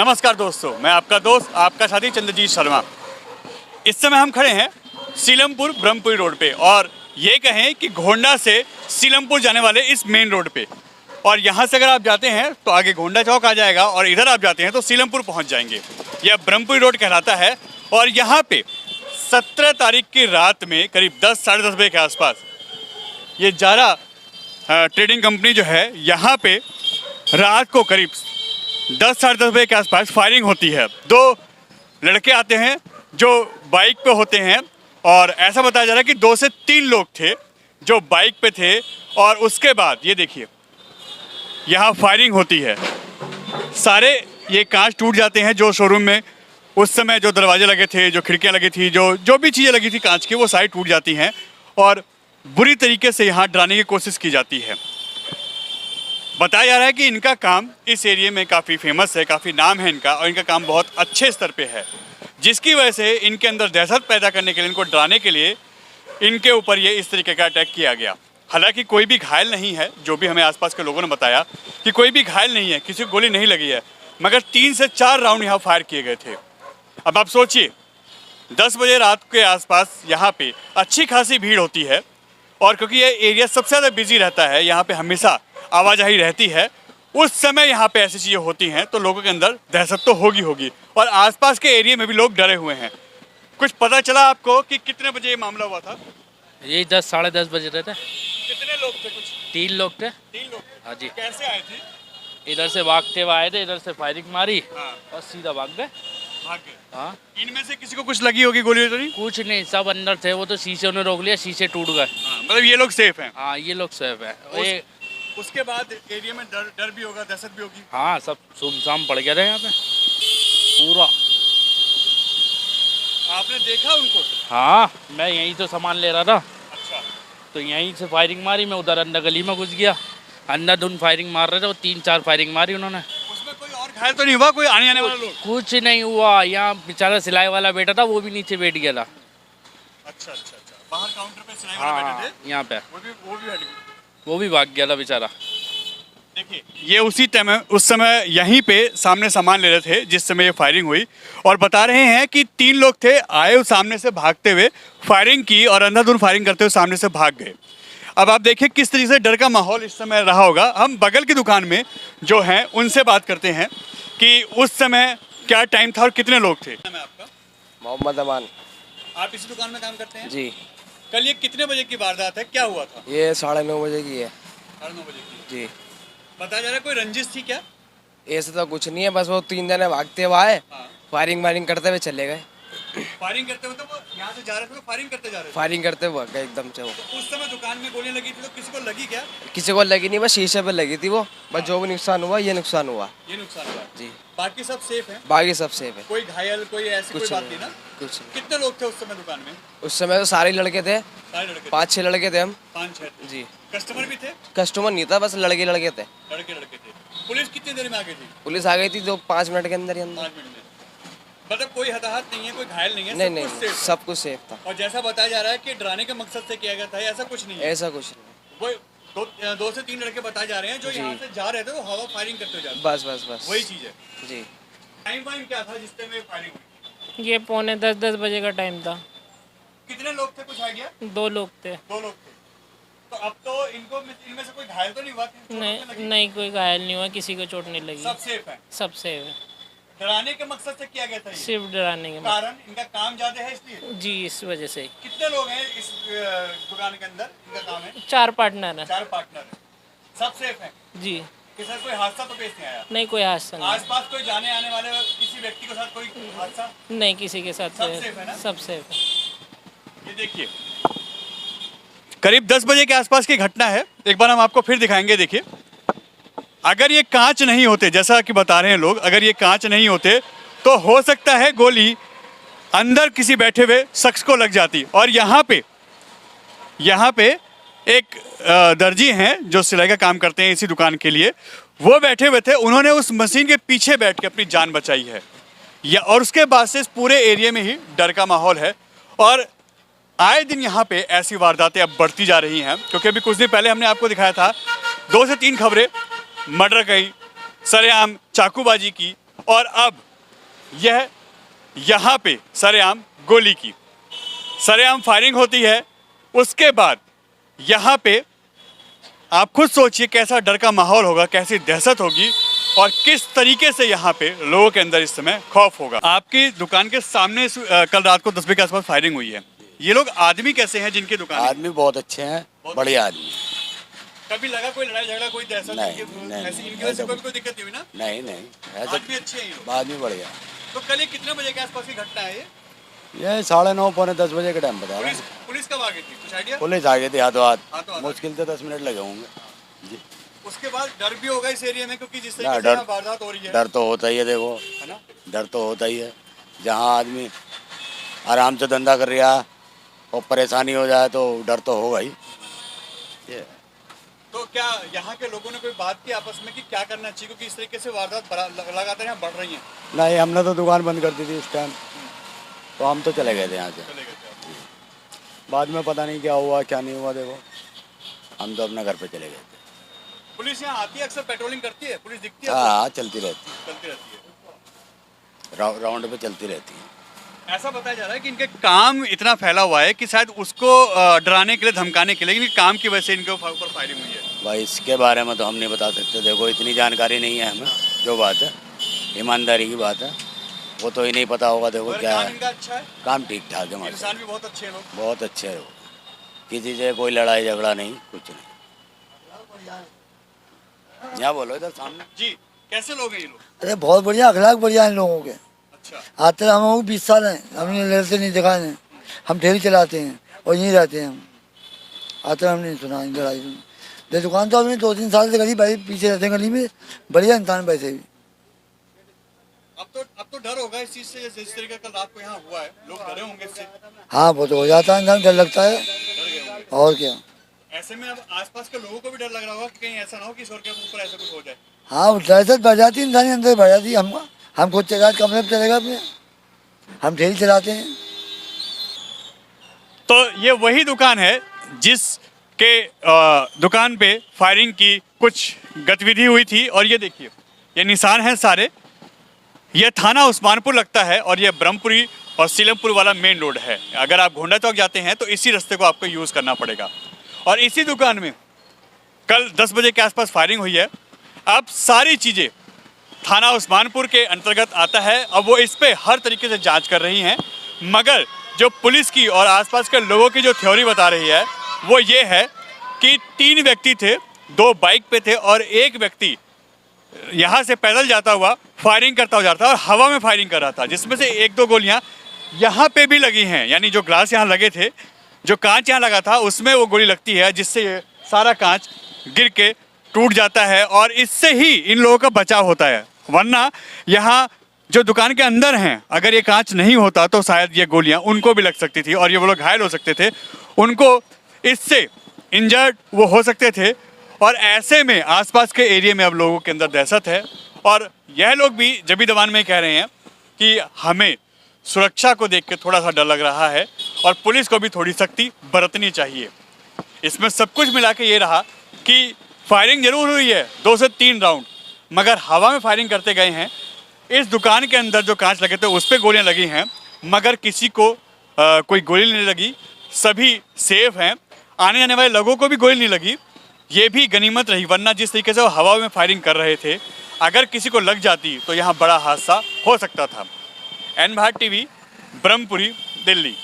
नमस्कार दोस्तों, मैं आपका दोस्त आपका साथी चंद्रजीत शर्मा। इस समय हम खड़े हैं सीलमपुर ब्रह्मपुरी रोड पे और ये कहें कि घोंडा से सीलमपुर जाने वाले इस मेन रोड पे। और यहाँ से अगर आप जाते हैं तो आगे घोंडा चौक आ जाएगा और इधर आप जाते हैं तो सीलमपुर पहुँच जाएंगे। यह ब्रह्मपुरी रोड कहलाता है और यहाँ पे 17 तारीख की रात में करीब 10 साढ़े 10 बजे के आसपास ये जारा ट्रेडिंग कंपनी जो है यहाँ पे रात को करीब 10 साढ़े 10 बजे के आसपास फायरिंग होती है। दो लड़के आते हैं जो बाइक पे होते हैं और ऐसा बताया जा रहा है कि 2 से 3 लोग थे जो बाइक पे थे और उसके बाद ये देखिए यहाँ फायरिंग होती है। सारे ये कांच टूट जाते हैं जो शोरूम में उस समय जो दरवाजे लगे थे, जो खिड़कियाँ लगी थी, जो भी चीज़ें लगी थी कांच की, वो सारी टूट जाती हैं और बुरी तरीके से यहाँ डराने की कोशिश की जाती है। बताया जा रहा है कि इनका काम इस एरिया में काफ़ी फेमस है, काफ़ी नाम है इनका और इनका काम बहुत अच्छे स्तर पे है, जिसकी वजह से इनके अंदर दहशत पैदा करने के लिए, इनको डराने के लिए इनके ऊपर ये इस तरीके का अटैक किया गया। हालांकि कोई भी घायल नहीं है, जो भी हमें आसपास के लोगों ने बताया कि कोई भी घायल नहीं है, किसी को गोली नहीं लगी है, मगर 3 से 4 राउंड यहाँ फायर किए गए थे। अब आप सोचिए 10 बजे रात के आसपास यहाँ पे अच्छी खासी भीड़ होती है और क्योंकि ये एरिया सबसे ज़्यादा बिजी रहता है, यहाँ पे हमेशा आवाजाही रहती है, उस समय यहाँ पे ऐसी चीज़ें होती हैं तो लोगों के अंदर दहशत तो होगी और आसपास के एरिया में भी लोग डरे हुए हैं। कुछ पता चला आपको कि कितने बजे ये मामला हुआ था? यही 10 साढ़े 10 बजे रहते। कितने लोग थे? कुछ 3 लोग थे। 3 लोग थे। हाँ जी। कैसे आए थे? इधर से भागते हुए आए थे, इधर से फायरिंग मारी और सीधा भाग गए। भाग गए। हाँ, इनमें से किसी को कुछ लगी होगी गोली तो नहीं? कुछ नहीं, सब अंदर थे। वो तो शीशे ने रोक लिया, शीशे टूट गए। मतलब ये लोग सेफ हैं? हाँ, ये लोग सेफ है। उसके बाद एरिया में डर भी होगा, दहशत भी होगी। हाँ, सब सुमसाम पड़ गया था यहाँ पे पूरा। आपने देखा उनको? हाँ, मैं यहीं तो सामान ले रहा था। अच्छा। तो यहीं से फायरिंग मारी, मैं उधर अंदर गली में घुस गया। अंधाधुंध फायरिंग मार रहे थे, वो 3-4 फायरिंग मारी उन्होंने। उसमें कोई और घायल तो नहीं हुआ? कोई आने वाला लोग? कुछ नहीं हुआ। यहाँ बेचारा सिलाई वाला बैठा था, वो भी नीचे बैठ गया था। अच्छा। बाहर काउंटर पे सिलाई वाले बैठे थे? यहाँ पे वो भी भाग गया था बेचारा। देखिए ये उस समय यहीं पे सामने सामान ले रहे थे जिस समय ये फायरिंग हुई और बता रहे हैं कि 3 लोग थे, आए सामने से भागते हुए, फायरिंग की और अंधाधुंध फायरिंग करते हुए सामने से भाग गए। अब आप देखिए किस तरीके से डर का माहौल इस समय रहा होगा। हम बगल की दुकान में जो हैं उनसे बात करते हैं कि उस समय क्या टाइम था और कितने लोग थे। नाम है आपका? मोहम्मद अमान। आप इसी दुकान में काम करते हैं? जी। कल ये कितने बजे की वारदात है, क्या हुआ था? ये 9:30 बजे की है। 9:30 बजे की। जी। बताया जा रहा है कोई रंजिश थी क्या? ऐसे तो कुछ नहीं है, बस वो 3 जने भागते हुए आए, हाँ। फायरिंग करते हुए चले गए। फायरिंग करते हुए तो वो यहाँ से जा रहे थे तो फायरिंग करते जा रहे थे? फायरिंग करते हुए गए एकदम से वो। तो उस समय दुकान में गोलियां लगी थी तो किसी को लगी क्या? किसी को लगी नहीं, बस शीशे पे लगी थी वो। बस जो भी नुकसान हुआ ये नुकसान हुआ। ये नुकसान हुआ जी। बाकी सब सेफ है? बाकी सब सेफ है। कोई घायल कोई ऐसी कोई कुछ बात नहीं, नहीं ना? कुछ नहीं। कितने लोग थे उस समय दुकान में? उस समय तो सारे लड़के थे, सारे लड़के थे? 5-6 लड़के थे हम। 5-6 थे। जी। कस्टमर भी थे? कस्टमर नहीं था, बस लड़के थे। लड़के थे। पुलिस कितनी देर में आ गई थी? पुलिस आ गई थी 5 मिनट के अंदर ही 5 मिनट में। मतलब कोई हताहत नहीं है, कोई घायल नहीं है? नहीं, सब कुछ सेफ था। और जैसा बताया जा रहा है कि डराने के मकसद से किया गया था, ऐसा कुछ नहीं है? ऐसा कुछ नहीं। वो 2 से 3 लड़के बताए जा रहे हैं जो यहाँ से जा रहे थे, वो हवा फायरिंग करते हुए जा रहे थे। बस वही चीज है। जी। टाइम वाइम क्या था जिस टाइम में फायरिंग हुई? ये 9:45-10 बजे का टाइम था। कितने लोग थे, कुछ आइडिया? 2 लोग थे। 2 लोग थे। तो अब तो इनमें से कोई घायल तो नहीं हुआ? नहीं, कोई घायल नहीं हुआ, किसी को चोट नहीं लगी। सब सेफ है? सब सेफ है। डराने के मकसद से किया गया था ये? सिर्फ डराने के कारण इनका काम ज्यादा है इसलिए? जी, इस वजह से। कितने लोग हैं इस दुकान के अंदर? इनका काम है? 4 पार्टनर है। 4 पार्टनर है। सब सेफ है? जी। किसी कोई हादसा तो पेश नहीं आया? नहीं, कोई हादसा नहीं। आसपास कोई जाने आने वाले किसी व्यक्ति के साथ कोई हादसा? नहीं, किसी के साथ। सब सेफ है ना? सब सेफ है। ये देखिए करीब 10 बजे के आसपास की घटना है। एक बार हम आपको फिर दिखाएंगे। देखिए अगर ये कांच नहीं होते, जैसा कि बता रहे हैं लोग, अगर ये कांच नहीं होते तो हो सकता है गोली अंदर किसी बैठे हुए शख्स को लग जाती। और यहाँ पे एक दर्जी हैं जो सिलाई का काम करते हैं इसी दुकान के लिए, वो बैठे हुए थे, उन्होंने उस मशीन के पीछे बैठ के अपनी जान बचाई है। और उसके बाद से इस पूरे एरिया में ही डर का माहौल है और आए दिन यहाँ पे ऐसी वारदातें अब बढ़ती जा रही हैं। क्योंकि अभी कुछ दिन पहले हमने आपको दिखाया था 2 से 3 खबरें मर्डर की, सरेआम चाकूबाजी की और अब यह यहाँ पे सरेआम गोली की सरेआम फायरिंग होती है। उसके बाद यहाँ पे आप खुद सोचिए कैसा डर का माहौल होगा, कैसी दहशत होगी और किस तरीके से यहाँ पे लोगों के अंदर इस समय खौफ होगा। आपकी दुकान के सामने कल रात को 10 बजे के आसपास फायरिंग हुई है। ये लोग आदमी कैसे हैं जिनकी दुकान है? आदमी बहुत अच्छे हैं, बढ़िया आदमी। कभी लगा कोई लड़ाई झगड़ा, कोई दहशत नहीं, ऐसी इनकी वजह से कोई दिक्कत नहीं हुई ना? नहीं ऐसा आदमी अच्छे हैं ये लोग। आदमी बढ़िया। तो कल ये कितने बजे के आसपास की घटना है ये? ये 9:30 पौने 10 बजे का टाइम बता रहा हूँ। पुलिस कब आ गई थी, कुछ आइडिया? पुलिस आ गई थी हाथों हाथों हाथ, हाथ। मुश्किल से 10 मिनट लगे होंगे जी। उसके बाद डर भी होगा इस एरिया में क्योंकि जिस ना, तरीके से यहाँ वारदात हो रही है। डर तो होता ही है, देखो है ना? डर तो होता ही है। जहाँ आदमी आराम से धंधा कर रहा है और परेशानी हो जाए तो डर तो होगा ही। तो क्या यहाँ के लोगों ने कोई बात की आपस में कि क्या करना चाहिए, क्योंकि इस तरीके से वारदात लगातार यहाँ बढ़ रही हैं? नहीं, हमने तो दुकान बंद कर दी थी इस टाइम, तो हम तो चले गए थे यहाँ से। चले गए थे आप। बाद में पता नहीं क्या हुआ क्या नहीं हुआ, देखो हम तो अपने घर पे चले गए थे। पुलिस यहाँ आती है, अक्सर पेट्रोलिंग करती है, पुलिस दिखती है? हाँ, चलती रहती चलती रहती है। है, राउंड पे चलती रहती है। ऐसा बताया जा रहा है कि इनके काम इतना फैला हुआ है कि शायद उसको डराने के लिए, धमकाने के लिए, लेकिन काम की वजह से इनके ऊपर फायरिंग हुई है। भाई इसके बारे में तो हम नहीं बता सकते, देखो इतनी जानकारी नहीं है हमें। जो बात है ईमानदारी की बात है, वो तो ही नहीं पता होगा। देखो मगर क्या काम है, इनका अच्छा है, काम ठीक ठाक है हमारे, इंसान भी बहुत अच्छे हैं लोग। बहुत अच्छे है वो, किसी से कोई लड़ाई झगड़ा नहीं, कुछ नहीं। यहाँ बोलो इधर सामने। जी, कैसे लोग हैं ये लोग? अरे बहुत बढ़िया, अखलाक बढ़िया इन लोगों के। अच्छा, आते हम 20 साल हैं, हमने लड़ते नहीं देखा है। हम ठेली चलाते हैं और यहीं रहते हैं हम। आते हमने सुना लड़ाई सुनी। दुकान तो हमने 2-3 साल से गली भाई पीछे रहते हैं गली में। बढ़िया इंसान वैसे भी। अब तो डर होगा इस चीज से, जिस तरीके का रात को यहाँ हुआ है, लोग डरे होंगे इससे। हाँ, वो तो हो जाता है, इंसान डर लगता है। डर गए होंगे। और क्या। ऐसे में अब आसपास के लोगों को भी डर लग रहा होगा कि कहीं ऐसा ना हो कि ईश्वर के ऊपर ऐसा कुछ हो जाए। हाँ, दहशत बढ़ जाती है, इंसानी अंदर बढ़ जाती है। हम खुद चला कमरे में चलेगा अपने, हम ठेली चलाते हैं। तो ये वही दुकान है जिसके दुकान पे फायरिंग की कुछ गतिविधि हुई थी और ये देखिए, ये निशान हैं सारे। ये थाना उस्मानपुर लगता है और ये ब्रह्मपुरी और सीलमपुर वाला मेन रोड है। अगर आप घोंडा चौक जाते हैं तो इसी रास्ते को आपको यूज़ करना पड़ेगा। और इसी दुकान में कल 10 बजे के आसपास फायरिंग हुई है। अब सारी चीज़ें थाना उस्मानपुर के अंतर्गत आता है। अब वो इस पे हर तरीके से जांच कर रही हैं, मगर जो पुलिस की और आसपास के लोगों की जो थ्योरी बता रही है वो ये है कि 3 व्यक्ति थे, 2 बाइक पे थे और एक व्यक्ति यहाँ से पैदल जाता हुआ फायरिंग करता हुआ जाता और हवा में फायरिंग कर रहा था, जिसमें से 1-2 गोलियाँ यहाँ पे भी लगी हैं। यानी जो ग्लास यहाँ लगे थे, जो कांच यहाँ लगा था, उसमें वो गोली लगती है, जिससे ये सारा कांच गिर के टूट जाता है और इससे ही इन लोगों का बचाव होता है। वरना यहाँ जो दुकान के अंदर हैं, अगर ये कांच नहीं होता तो शायद ये गोलियाँ उनको भी लग सकती थी और ये वो लोग घायल हो सकते थे, उनको इससे इंजर्ड वो हो सकते थे। और ऐसे में आसपास के एरिया में अब लोगों के अंदर दहशत है और यह लोग भी जबी दबान में कह रहे हैं कि हमें सुरक्षा को देख के थोड़ा सा डर लग रहा है और पुलिस को भी थोड़ी सख्ती बरतनी चाहिए। इसमें सब कुछ मिला के ये रहा कि फायरिंग जरूर हुई है 2 से 3 राउंड, मगर हवा में फायरिंग करते गए हैं। इस दुकान के अंदर जो कांच लगे थे उस पर गोलियाँ लगी हैं, मगर किसी को कोई गोली नहीं लगी, सभी सेफ हैं। आने जाने वाले लोगों को भी गोली नहीं लगी, ये भी गनीमत रही। वरना जिस तरीके से वो हवा में फायरिंग कर रहे थे, अगर किसी को लग जाती तो यहाँ बड़ा हादसा हो सकता था। एन भारत टीवी, ब्रह्मपुरी, दिल्ली।